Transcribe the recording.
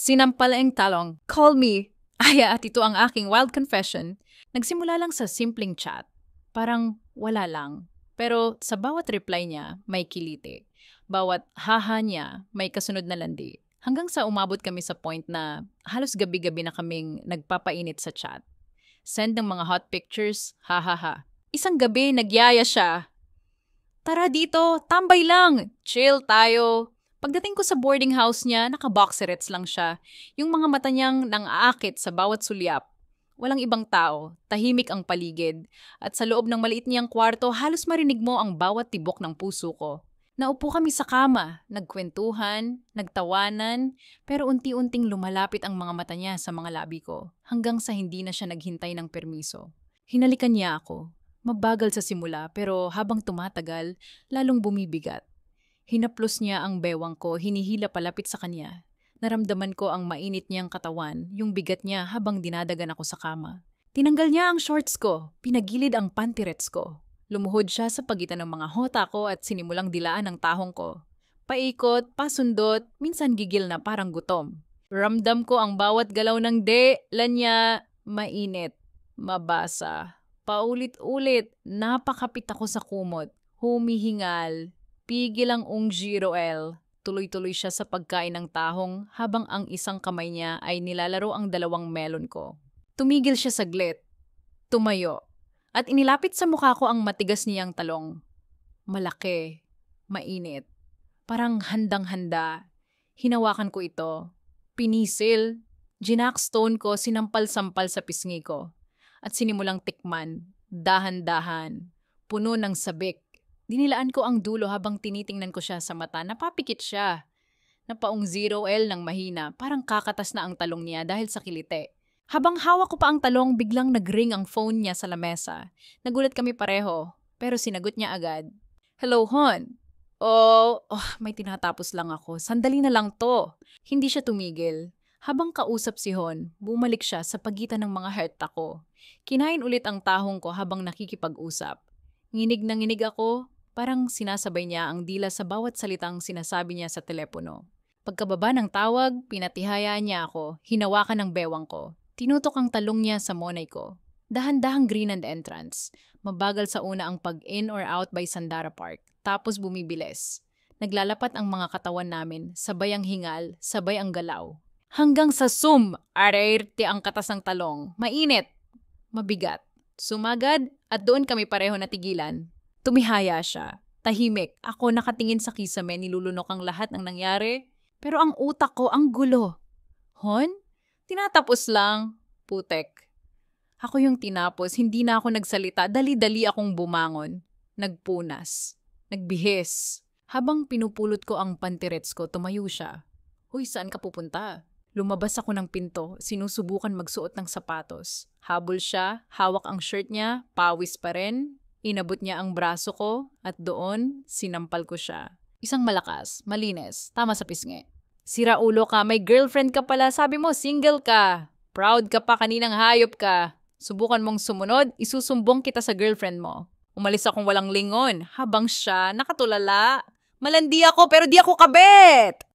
Sinampal ang talong. Call me. Aya, at ito ang aking wild confession. Nagsimula lang sa simpleng chat. Parang wala lang. Pero sa bawat reply niya, may kiliti. Bawat haha niya, may kasunod na landi. Hanggang sa umabot kami sa point na halos gabi-gabi na kaming nagpapainit sa chat. Send ng mga hot pictures, ha. Isang gabi, nagyaya siya. Tara dito, tambay lang. Chill tayo. Pagdating ko sa boarding house niya, naka-boxerets lang siya. Yung mga mata niyang nang-aakit sa bawat sulyap. Walang ibang tao, tahimik ang paligid. At sa loob ng maliit niyang kwarto, halos marinig mo ang bawat tibok ng puso ko. Naupo kami sa kama, nagkwentuhan, nagtawanan, pero unti-unting lumalapit ang mga mata niya sa mga labi ko, hanggang sa hindi na siya naghintay ng permiso. Hinalikan niya ako. Mabagal sa simula, pero habang tumatagal, lalong bumibigat. Hinaplos niya ang bewang ko, hinihila palapit sa kanya. Naramdaman ko ang mainit niyang katawan, yung bigat niya habang dinadagan ako sa kama. Tinanggal niya ang shorts ko, pinagilid ang pantirets ko. Lumuhod siya sa pagitan ng mga hota ko at sinimulang dilaan ang tahong ko. Paikot, pasundot, minsan gigil na parang gutom. Ramdam ko ang bawat galaw ng niya, mainit, mabasa. Paulit-ulit, napakapit ako sa kumot, humihingal. Pigil ang Ung-Giro-L. Tuloy-tuloy siya sa pagkain ng tahong habang ang isang kamay niya ay nilalaro ang dalawang melon ko. Tumigil siya saglit. Tumayo. At inilapit sa mukha ko ang matigas niyang talong. Malaki. Mainit. Parang handang-handa. Hinawakan ko ito. Pinisil. Ginackstone ko, sinampal-sampal sa pisngi ko. At sinimulang tikman. Dahan-dahan. Puno ng sabik. Dinilaan ko ang dulo habang tinitingnan ko siya sa mata. Napapikit siya. Napaung 0L ng mahina. Parang kakatas na ang talong niya dahil sa kilite. Habang hawak ko pa ang talong, biglang nag-ring ang phone niya sa lamesa. Nagulat kami pareho, pero sinagot niya agad. Hello, Hon. May tinatapos lang ako. Sandali na lang to. Hindi siya tumigil. Habang kausap si Hon, bumalik siya sa pagitan ng mga heart ako. Kinain ulit ang tahong ko habang nakikipag-usap. Nginig na nginig ako. Parang sinasabay niya ang dila sa bawat salitang sinasabi niya sa telepono. Pagkababa ng tawag, pinatihayaan niya ako, hinawakan ng bewang ko. Tinutok ang talong niya sa monay ko. Dahan-dahang green and entrance. Mabagal sa una ang pag-in or out by Sandara Park. Tapos bumibilis. Naglalapat ang mga katawan namin, sabay ang hingal, sabay ang galaw. Hanggang sa arerte ang katas ng talong. Mainit. Mabigat. Sumagad at doon kami pareho natigilan. Tumihaya siya. Tahimik. Ako nakatingin sa kisame, nilulunok ang lahat ng nangyari. Pero ang utak ko, ang gulo. Hon? Tinatapos lang. Putek. Ako yung tinapos. Hindi na ako nagsalita. Dali-dali akong bumangon. Nagpunas. Nagbihis. Habang pinupulot ko ang pantirets ko, tumayo siya. Huy, saan ka pupunta? Lumabas ako ng pinto. Sinusubukan magsuot ng sapatos. Habol siya. Hawak ang shirt niya. Pawis pa rin. Inabot niya ang braso ko at doon, sinampal ko siya. Isang malakas, malinis, tama sa pisngi. Sira ulo ka, may girlfriend ka pala, sabi mo single ka. Proud ka pa, kaninang hayop ka. Subukan mong sumunod, isusumbong kita sa girlfriend mo. Umalis akong walang lingon, habang siya nakatulala. Malandi ako pero di ako kabit!